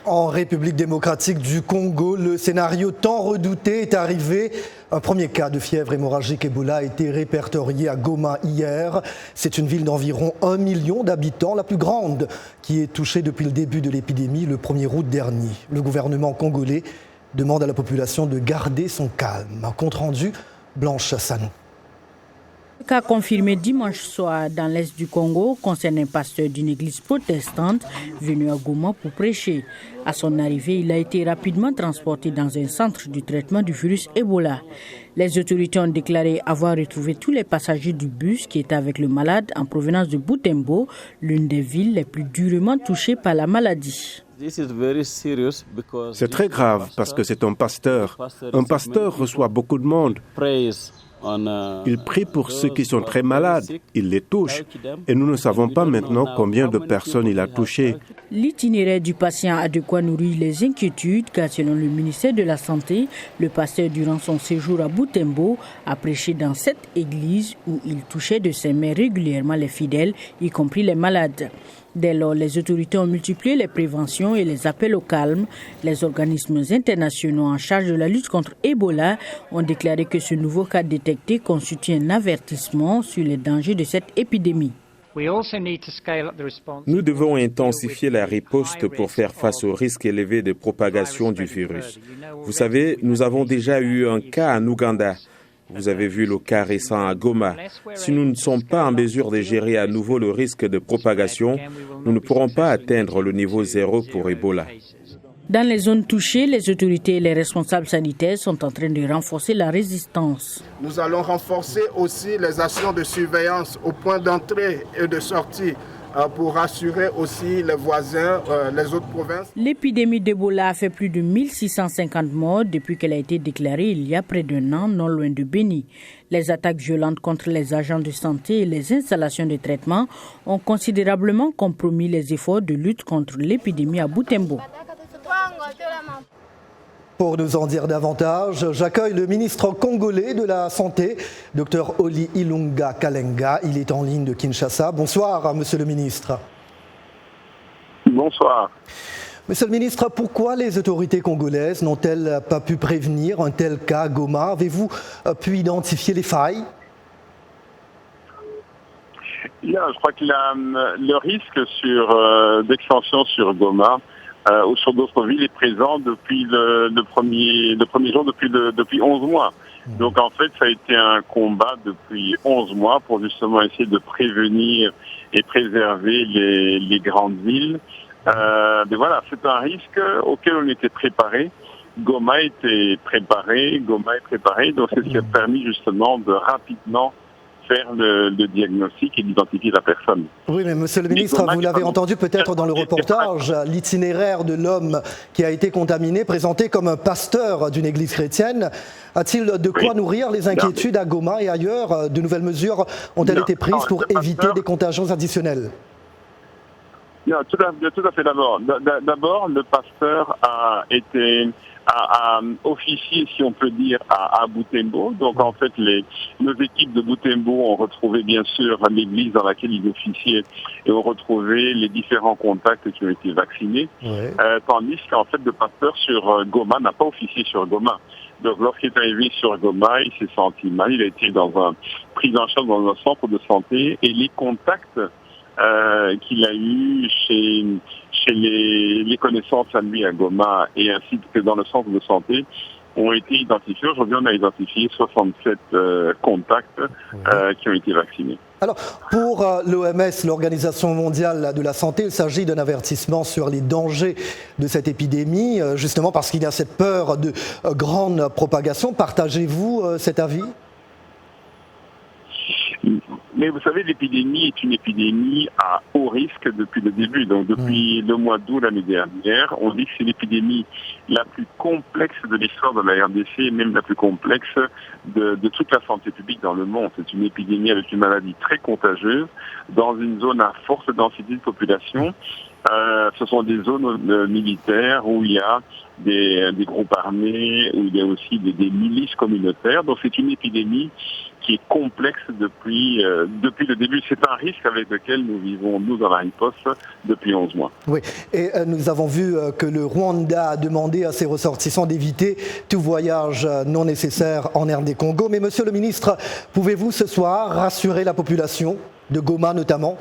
En République démocratique du Congo, le scénario tant redouté est arrivé. Un premier cas de fièvre hémorragique Ebola a été répertorié à Goma hier. C'est une ville d'environ 1 million d'habitants, la plus grande, qui est touchée depuis le début de l'épidémie le 1er août dernier. Le gouvernement congolais demande à la population de garder son calme. Un compte rendu, Blanche Sanou. Le cas confirmé dimanche soir dans l'est du Congo concerne un pasteur d'une église protestante venu à Goma pour prêcher. À son arrivée, il a été rapidement transporté dans un centre de traitement du virus Ebola. Les autorités ont déclaré avoir retrouvé tous les passagers du bus qui étaient avec le malade en provenance de Butembo, l'une des villes les plus durement touchées par la maladie. C'est très grave parce que c'est un pasteur. Un pasteur reçoit beaucoup de monde. Il prie pour ceux qui sont très malades, il les touche et nous ne savons pas maintenant combien de personnes il a touchées. L'itinéraire du patient a de quoi nourrir les inquiétudes car selon le ministère de la Santé, le pasteur durant son séjour à Butembo a prêché dans cette église où il touchait de ses mains régulièrement les fidèles, y compris les malades. Dès lors, les autorités ont multiplié les préventions et les appels au calme. Les organismes internationaux en charge de la lutte contre Ebola ont déclaré que ce nouveau cas détecté constitue un avertissement sur les dangers de cette épidémie. Nous devons intensifier la riposte pour faire face au risque élevé de propagation du virus. Vous savez, nous avons déjà eu un cas en Ouganda. Vous avez vu le cas récent à Goma. Si nous ne sommes pas en mesure de gérer à nouveau le risque de propagation, nous ne pourrons pas atteindre le niveau zéro pour Ebola. Dans les zones touchées, les autorités et les responsables sanitaires sont en train de renforcer la résistance. Nous allons renforcer aussi les actions de surveillance au point d'entrée et de sortie pour rassurer aussi les voisins, les autres provinces. L'épidémie d'Ebola a fait plus de 1650 morts depuis qu'elle a été déclarée il y a près d'1 an, non loin de Beni. Les attaques violentes contre les agents de santé et les installations de traitement ont considérablement compromis les efforts de lutte contre l'épidémie à Butembo. Pour nous en dire davantage, j'accueille le ministre congolais de la Santé, Dr Oli Ilunga Kalenga. Il est en ligne de Kinshasa. Bonsoir, monsieur le ministre. Bonsoir. Monsieur le ministre, pourquoi les autorités congolaises n'ont-elles pas pu prévenir un tel cas à Goma? Avez-vous pu identifier les failles? Je crois que le risque d'extension sur Goma ou sur d'autres villes est présent depuis le premier jour, depuis 11 mois. Donc en fait, ça a été un combat depuis 11 mois pour justement essayer de prévenir et préserver les grandes villes. Mais voilà, c'est un risque auquel on était préparé. Goma était préparé, donc c'est ce qui a permis justement de rapidement faire le diagnostic et d'identifier la personne. Oui, mais monsieur le ministre, vous l'avez entendu peut-être dans le reportage, l'itinéraire de l'homme qui a été contaminé, présenté comme un pasteur d'une église chrétienne. A-t-il de quoi nourrir les inquiétudes à Goma et ailleurs? De nouvelles mesures ont-elles été prises pour éviter des contagions additionnelles? Non, tout à fait. D'abord, le pasteur a officié, si on peut dire, à Butembo. Donc en fait, nos équipes de Butembo ont retrouvé bien sûr l'église dans laquelle ils officiaient et ont retrouvé les différents contacts qui ont été vaccinés. Tandis qu'en fait, le pasteur sur Goma n'a pas officié sur Goma. Donc lorsqu'il est arrivé sur Goma, il s'est senti mal. Il a été pris en charge dans un centre de santé et les contacts qu'il a eu chez les connaissances à lui à Goma et ainsi que dans le centre de santé ont été identifiés. Aujourd'hui, on a identifié 67 contacts qui ont été vaccinés. Alors, pour l'OMS, l'Organisation mondiale de la santé, il s'agit d'un avertissement sur les dangers de cette épidémie, justement parce qu'il y a cette peur de grande propagation. Partagez-vous cet avis ? Mais vous savez, l'épidémie est une épidémie à haut risque depuis le début. Donc depuis le mois d'août l'année dernière, on dit que c'est l'épidémie la plus complexe de l'histoire de la RDC, et même la plus complexe de toute la santé publique dans le monde. C'est une épidémie avec une maladie très contagieuse, dans une zone à forte densité de population. ce sont des zones militaires où il y a des groupes armés, où il y a aussi des milices communautaires. Donc c'est une épidémie qui est complexe depuis le début. C'est un risque avec lequel nous vivons, nous, dans la riposte, depuis 11 mois. Oui, et nous avons vu que le Rwanda a demandé à ses ressortissants d'éviter tout voyage non nécessaire en RD Congo. Mais monsieur le ministre, pouvez-vous ce soir rassurer la population de Goma notamment ?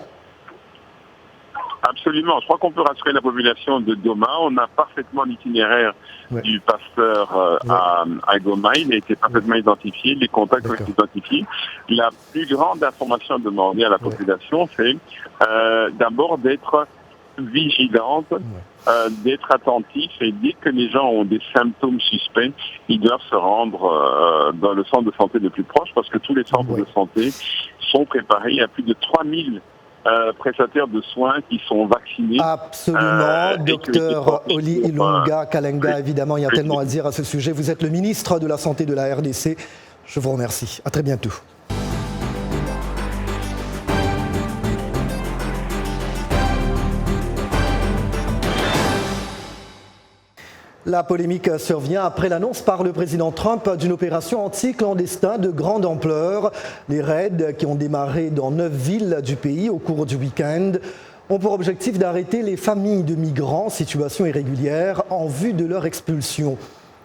Absolument. Je crois qu'on peut rassurer la population de Goma. On a parfaitement l'itinéraire du pasteur à Goma. Il a été parfaitement identifié. Les contacts ont été identifiés. La plus grande information demandée à la population, c'est d'abord d'être vigilante, d'être attentif, et dès que les gens ont des symptômes suspects, ils doivent se rendre dans le centre de santé le plus proche, parce que tous les centres de santé sont préparés. Il y a plus de 3000 prestataires de soins qui sont vaccinés. Absolument, docteur Oli Ilunga Kalenga, évidemment, il y a tellement à dire à ce sujet. Vous êtes le ministre de la Santé de la RDC. Je vous remercie. À très bientôt. La polémique survient après l'annonce par le président Trump d'une opération anti-clandestin de grande ampleur. Les raids qui ont démarré dans 9 villes du pays au cours du week-end ont pour objectif d'arrêter les familles de migrants en situation irrégulière en vue de leur expulsion.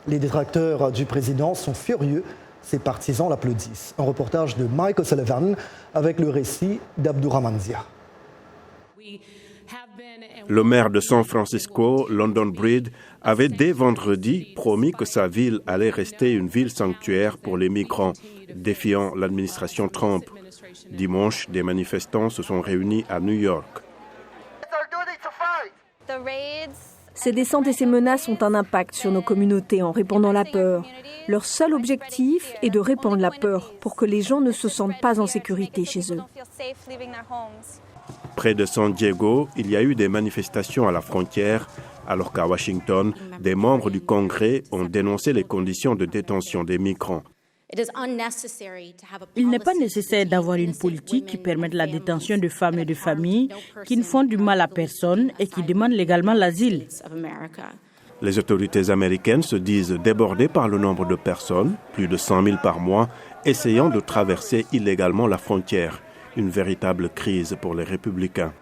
Les détracteurs du président sont furieux. Ses partisans l'applaudissent. Un reportage de Mike O'Sullivan avec le récit d'Abdourahmane Zia. Le maire de San Francisco, London Breed, avait dès vendredi promis que sa ville allait rester une ville sanctuaire pour les migrants, défiant l'administration Trump. Dimanche, des manifestants se sont réunis à New York. Ces descentes et ces menaces ont un impact sur nos communautés en répandant la peur. Leur seul objectif est de répandre la peur pour que les gens ne se sentent pas en sécurité chez eux. Près de San Diego, il y a eu des manifestations à la frontière, alors qu'à Washington, des membres du Congrès ont dénoncé les conditions de détention des migrants. Il n'est pas nécessaire d'avoir une politique qui permette la détention de femmes et de familles qui ne font du mal à personne et qui demandent légalement l'asile. Les autorités américaines se disent débordées par le nombre de personnes, plus de 100 000 par mois, essayant de traverser illégalement la frontière. Une véritable crise pour les républicains.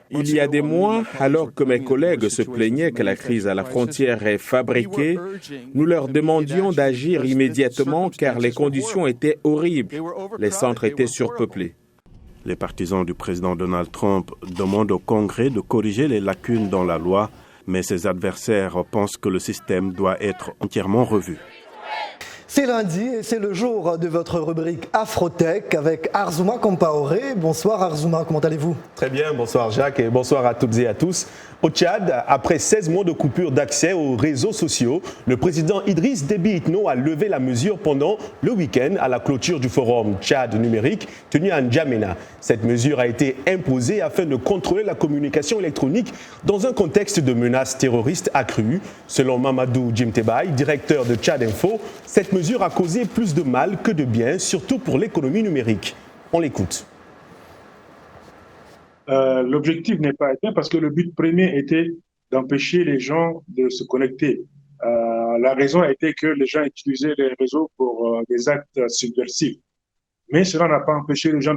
Il y a des mois, alors que mes collègues se plaignaient que la crise à la frontière est fabriquée, nous leur demandions d'agir immédiatement car les conditions étaient horribles. Les centres étaient surpeuplés. Les partisans du président Donald Trump demandent au Congrès de corriger les lacunes dans la loi, mais ses adversaires pensent que le système doit être entièrement revu. C'est lundi et c'est le jour de votre rubrique Afrotech avec Arzouma Compaoré. Bonsoir Arzouma, comment allez-vous ? Très bien, bonsoir Jacques et bonsoir à toutes et à tous. Au Tchad, après 16 mois de coupure d'accès aux réseaux sociaux, le président Idriss Déby Itno a levé la mesure pendant le week-end à la clôture du forum Tchad numérique tenu à N'Djamena. Cette mesure a été imposée afin de contrôler la communication électronique dans un contexte de menaces terroristes accrues. Selon Mamadou Djimtebay, directeur de Tchad Info, cette mesure a causé plus de mal que de bien, surtout pour l'économie numérique. On l'écoute. L'objectif n'est pas atteint parce que le but premier était d'empêcher les gens de se connecter. La raison a été que les gens utilisaient les réseaux pour des actes subversifs. Mais cela n'a pas empêché les gens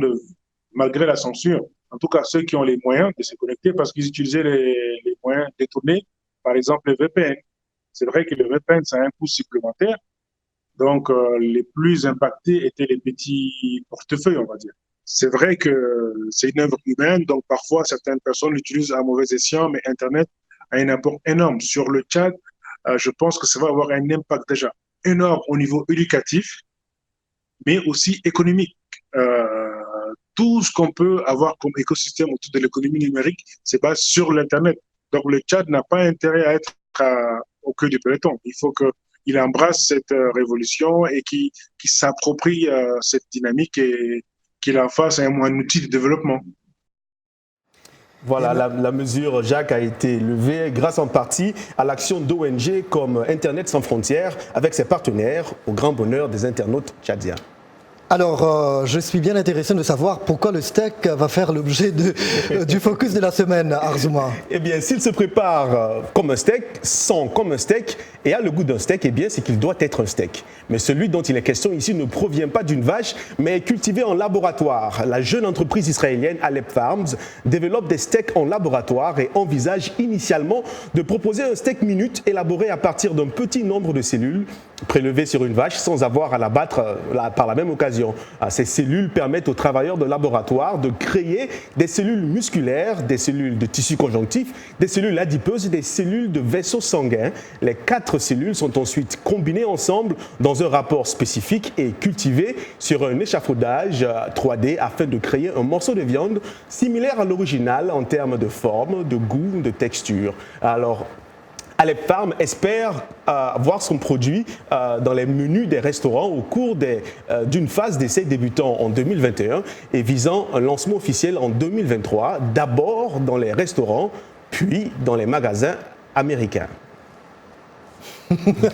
malgré la censure, en tout cas ceux qui ont les moyens de se connecter parce qu'ils utilisaient les moyens détournés, par exemple le VPN. C'est vrai que le VPN, ça a un coût supplémentaire. Donc, les plus impactés étaient les petits portefeuilles, on va dire. C'est vrai que c'est une œuvre humaine, donc parfois certaines personnes l'utilisent à mauvais escient, mais Internet a un apport énorme. Sur le Tchad, je pense que ça va avoir un impact déjà énorme au niveau éducatif, mais aussi économique. Tout ce qu'on peut avoir comme écosystème autour de l'économie numérique, c'est basé sur l'Internet. Donc le Tchad n'a pas intérêt à être au cœur du peloton. Il faut qu'il embrasse cette révolution et qu'il s'approprie cette dynamique et qu'il en fasse un outil de développement. Voilà, la mesure, Jacques, a été levée grâce en partie à l'action d'ONG comme Internet sans frontières avec ses partenaires, au grand bonheur des internautes tchadiens. Alors, je suis bien intéressé de savoir pourquoi le steak va faire l'objet du focus de la semaine, Arzouma. Eh bien, s'il se prépare comme un steak, sent comme un steak et a le goût d'un steak, eh bien, c'est qu'il doit être un steak. Mais celui dont il est question ici ne provient pas d'une vache, mais est cultivé en laboratoire. La jeune entreprise israélienne Aleph Farms développe des steaks en laboratoire et envisage initialement de proposer un steak minute élaboré à partir d'un petit nombre de cellules prélevées sur une vache sans avoir à l'abattre par la même occasion. Ces cellules permettent aux travailleurs de laboratoire de créer des cellules musculaires, des cellules de tissu conjonctif, des cellules adipeuses et des cellules de vaisseaux sanguins. Les 4 cellules sont ensuite combinées ensemble dans un rapport spécifique et cultivées sur un échafaudage 3D afin de créer un morceau de viande similaire à l'original en termes de forme, de goût, de texture. Alors, Aleph Farm espère voir son produit dans les menus des restaurants au cours d'une phase d'essai débutant en 2021 et visant un lancement officiel en 2023, d'abord dans les restaurants, puis dans les magasins américains.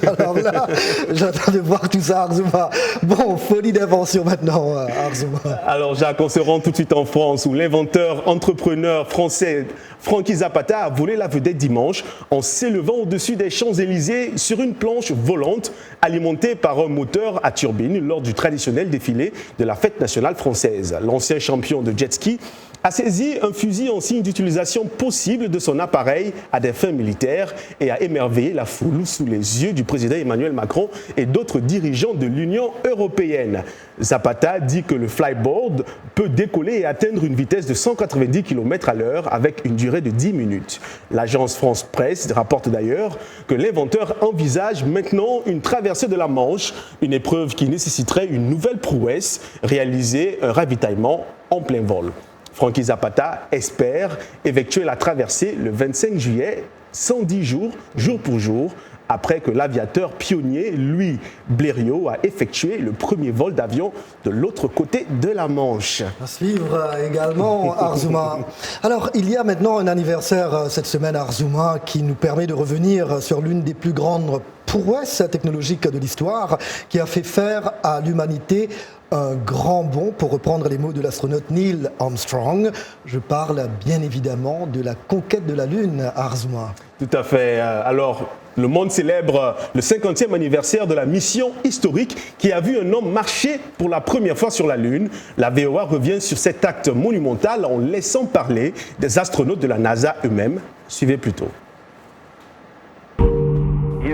Alors là, j'attends de voir tout ça, Arzouma. Bon, folie d'invention maintenant, Arzouma. Alors Jacques, on se rend tout de suite en France où l'inventeur, entrepreneur français Frankie Zapata a volé la vedette dimanche en s'élevant au-dessus des Champs-Élysées sur une planche volante alimentée par un moteur à turbine lors du traditionnel défilé de la fête nationale française. L'ancien champion de jet ski a saisi un fusil en signe d'utilisation possible de son appareil à des fins militaires et a émerveillé la foule sous les yeux du président Emmanuel Macron et d'autres dirigeants de l'Union européenne. Zapata dit que le flyboard peut décoller et atteindre une vitesse de 190 km/h avec une durée de 10 minutes. L'agence France Presse rapporte d'ailleurs que l'inventeur envisage maintenant une traversée de la Manche, une épreuve qui nécessiterait une nouvelle prouesse, réaliser un ravitaillement en plein vol. Frankie Zapata espère effectuer la traversée le 25 juillet, 110 jours, jour pour jour, après que l'aviateur pionnier Louis Blériot a effectué le premier vol d'avion de l'autre côté de la Manche. À suivre également, Arzouma. Alors, il y a maintenant un anniversaire cette semaine, Arzouma, qui nous permet de revenir sur l'une des plus grandes prouesses technologiques de l'histoire, qui a fait faire à l'humanité un grand bond, pour reprendre les mots de l'astronaute Neil Armstrong. Je parle bien évidemment de la conquête de la Lune, Arzouma. Tout à fait. Alors, le monde célèbre le 50e anniversaire de la mission historique qui a vu un homme marcher pour la première fois sur la Lune. La VOA revient sur cet acte monumental en laissant parler des astronautes de la NASA eux-mêmes. Suivez plutôt.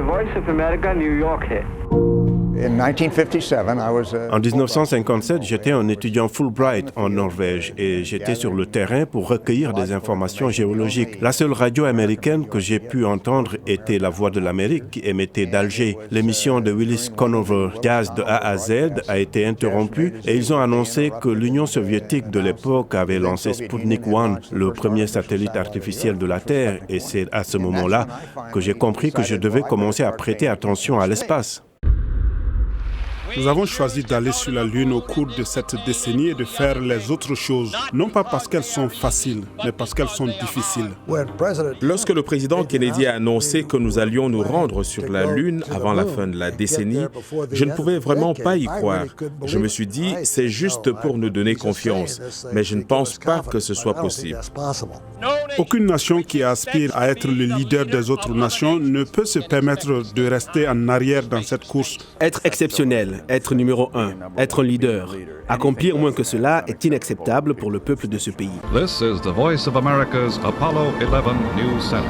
Voice of America, New York. En 1957, j'étais un étudiant Fulbright en Norvège et j'étais sur le terrain pour recueillir des informations géologiques. La seule radio américaine que j'ai pu entendre était La Voix de l'Amérique qui émettait d'Alger. L'émission de Willis Conover, Jazz de A à Z, a été interrompue et ils ont annoncé que l'Union soviétique de l'époque avait lancé Sputnik 1, le premier satellite artificiel de la Terre. Et c'est à ce moment-là que j'ai compris que je devais commencer à prêter attention à l'espace. Nous avons choisi d'aller sur la Lune au cours de cette décennie et de faire les autres choses, non pas parce qu'elles sont faciles, mais parce qu'elles sont difficiles. Lorsque le président Kennedy a annoncé que nous allions nous rendre sur la Lune avant la fin de la décennie, je ne pouvais vraiment pas y croire. Je me suis dit, c'est juste pour nous donner confiance, mais je ne pense pas que ce soit possible. Aucune nation qui aspire à être le leader des autres nations ne peut se permettre de rester en arrière dans cette course. Être exceptionnel, être numéro 1, être un leader. Accomplir moins que cela est inacceptable pour le peuple de ce pays. This is the voice of America's Apollo 11 News Center.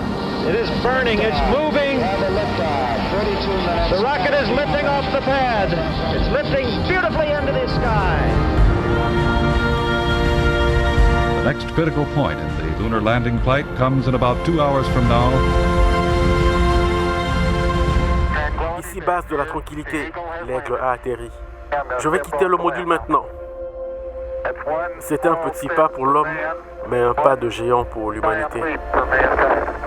It is burning, it's moving. The rocket is lifting off the pad. It's lifting beautifully into the sky. The next critical point in the lunar landing flight comes in about 2 hours from now. Ici base de la tranquillité, l'aigle a atterri. Je vais quitter le module maintenant. C'est un petit pas pour l'homme, mais un pas de géant pour l'humanité.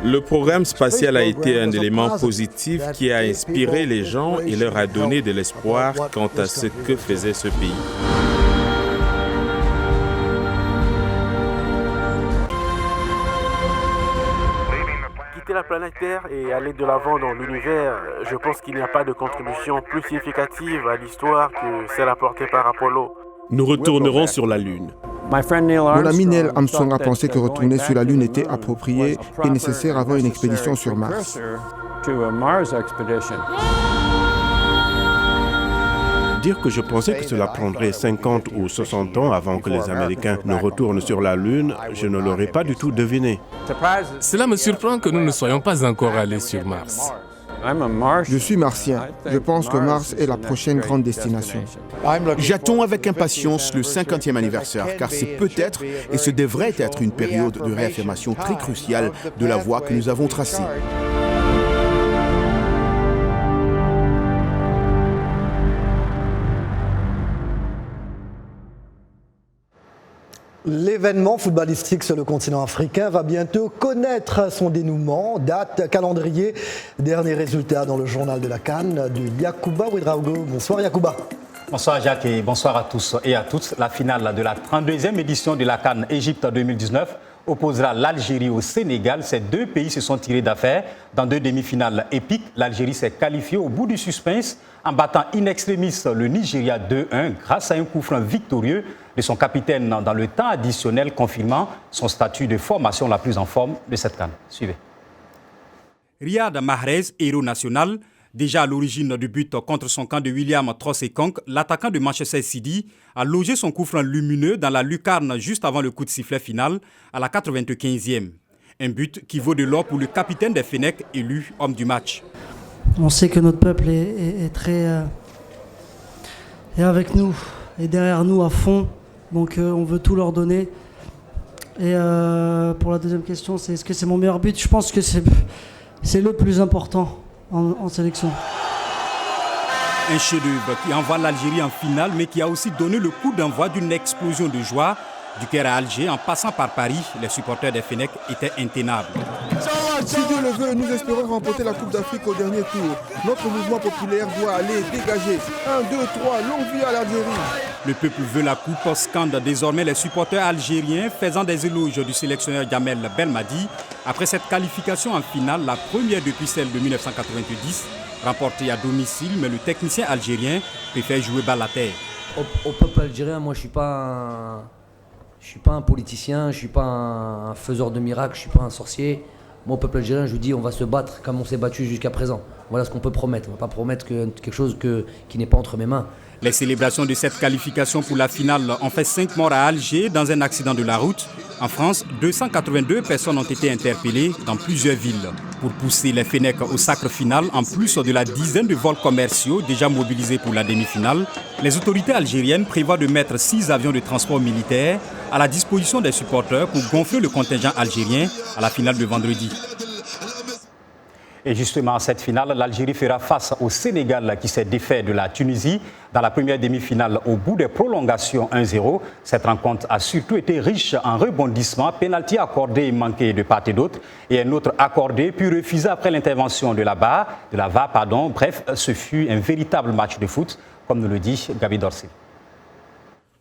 Le programme spatial a été un élément positif qui a inspiré les gens et leur a donné de l'espoir quant à ce que faisait ce pays. Quitter la planétaire et aller de l'avant dans l'univers, je pense qu'il n'y a pas de contribution plus significative à l'histoire que celle apportée par Apollo. Nous retournerons sur la Lune. Mon ami Neil Armstrong a pensé que retourner sur la Lune était approprié et nécessaire avant une expédition sur Mars. Dire que je pensais que cela prendrait 50 ou 60 ans avant que les Américains ne retournent sur la Lune, je ne l'aurais pas du tout deviné. Cela me surprend que nous ne soyons pas encore allés sur Mars. Je suis martien. Je pense que Mars est la prochaine grande destination. J'attends avec impatience le 50e anniversaire, car c'est peut-être et ce devrait être une période de réaffirmation très cruciale de la voie que nous avons tracée. L'événement footballistique sur le continent africain va bientôt connaître son dénouement. Date, calendrier, dernier résultat dans le journal de la CAN de Yacouba Ouedraogo. Bonsoir Yacouba. Bonsoir Jacques et bonsoir à tous et à toutes. La finale de la 32e édition de la CAN Égypte 2019 opposera l'Algérie au Sénégal. Ces deux pays se sont tirés d'affaire dans deux demi-finales épiques. L'Algérie s'est qualifiée au bout du suspense en battant in extremis le Nigeria 2-1 grâce à un coup franc victorieux de son capitaine dans le temps additionnel, confirmant son statut de formation la plus en forme de cette CAN. Suivez. Riyad Mahrez, héros national, déjà à l'origine du but contre son camp de William Trossé-Konk, l'attaquant de Manchester City a logé son coup franc lumineux dans la lucarne juste avant le coup de sifflet final à la 95e. Un but qui vaut de l'or pour le capitaine des Fennecs, élu homme du match. On sait que notre peuple est très est avec nous, est derrière nous à fond, donc on veut tout leur donner. Et pour la deuxième question, c'est est-ce que c'est mon meilleur but ? Je pense que c'est le plus important en sélection. Un chef-d'œuvre qui envoie l'Algérie en finale, mais qui a aussi donné le coup d'envoi d'une explosion de joie. Du Caire à Alger, en passant par Paris, les supporters des Fennecs étaient intenables. Si Dieu le veut, nous espérons remporter la Coupe d'Afrique au dernier tour. Notre mouvement populaire doit aller dégager. 1, 2, 3, longue vie à l'Algérie. Le peuple veut la coupe, scandent désormais les supporters algériens, faisant des éloges du sélectionneur Jamel Belmadi. Après cette qualification en finale, la première depuis celle de 1990, remportée à domicile, mais le technicien algérien préfère jouer balle à terre. Au peuple algérien, moi je suis pas un politicien, je ne suis pas un faiseur de miracles, je ne suis pas un sorcier. Moi, au peuple algérien, je lui dis on va se battre comme on s'est battu jusqu'à présent. Voilà ce qu'on peut promettre. On ne va pas promettre quelque chose qui n'est pas entre mes mains. Les célébrations de cette qualification pour la finale ont fait 5 morts à Alger dans un accident de la route. En France, 282 personnes ont été interpellées dans plusieurs villes. Pour pousser les Fennecs au sacre final, en plus de la dizaine de vols commerciaux déjà mobilisés pour la demi-finale, les autorités algériennes prévoient de mettre 6 avions de transport militaire à la disposition des supporters pour gonfler le contingent algérien à la finale de vendredi. Et justement, à cette finale, l'Algérie fera face au Sénégal qui s'est défait de la Tunisie dans la première demi-finale au bout des prolongations 1-0. Cette rencontre a surtout été riche en rebondissements, pénalty accordé et manqué de part et d'autre, et un autre accordé puis refusé après l'intervention de la VAR. Bref, ce fut un véritable match de foot, comme nous le dit Gabi Dorsey.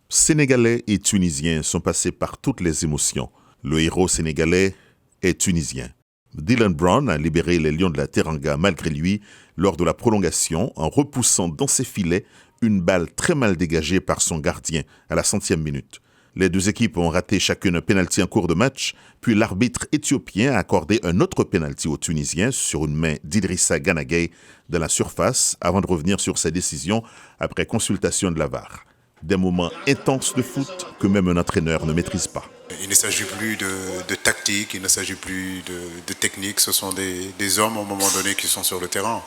Sénégalais et Tunisiens sont passés par toutes les émotions. Le héros sénégalais est tunisien. Dylan Brown a libéré les Lions de la Teranga malgré lui lors de la prolongation en repoussant dans ses filets une balle très mal dégagée par son gardien à la 100e minute. Les deux équipes ont raté chacune un pénalty en cours de match, puis l'arbitre éthiopien a accordé un autre pénalty aux Tunisiens sur une main d'Idrissa Gana Gueye dans la surface avant de revenir sur sa décision après consultation de la VAR. Des moments intenses de foot que même un entraîneur ne maîtrise pas. Il ne s'agit plus de tactique, il ne s'agit plus de technique, ce sont des hommes à un moment donné qui sont sur le terrain.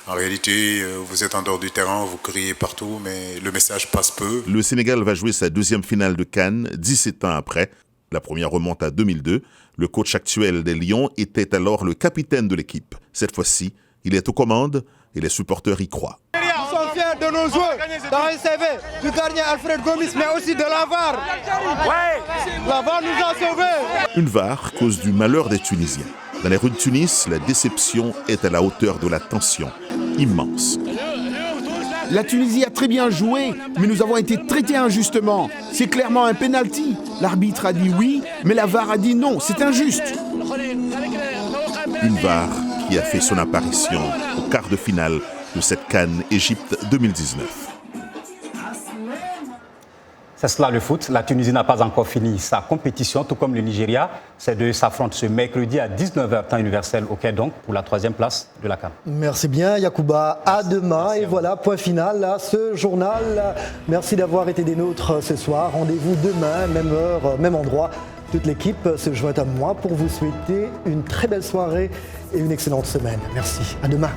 En réalité, vous êtes en dehors du terrain, vous criez partout, mais le message passe peu. Le Sénégal va jouer sa deuxième finale de CAN 17 ans après. La première remonte à 2002. Le coach actuel des Lions était alors le capitaine de l'équipe. Cette fois-ci, il est aux commandes et les supporters y croient. Nous sommes fiers de nos joueurs, dans le CV du gardien Alfred Gomis, mais aussi de la VAR. La VAR nous a sauvés. Une VAR cause du malheur des Tunisiens. Dans les rues de Tunis, la déception est à la hauteur de la tension, immense. La Tunisie a très bien joué, mais nous avons été traités injustement. C'est clairement un penalty. L'arbitre a dit oui, mais la VAR a dit non. C'est injuste. Une VAR qui a fait son apparition au quart de finale de cette CAN Égypte 2019. C'est cela le foot. La Tunisie n'a pas encore fini sa compétition, tout comme le Nigeria. Ces deux s'affrontent ce mercredi à 19h temps universel au Quai donc pour la 3e place de la CAN. Merci bien Yacouba, à demain. Et voilà, point final à ce journal. Merci d'avoir été des nôtres ce soir. Rendez-vous demain, même heure, même endroit. Toute l'équipe se joint à moi pour vous souhaiter une très belle soirée et une excellente semaine. Merci, à demain.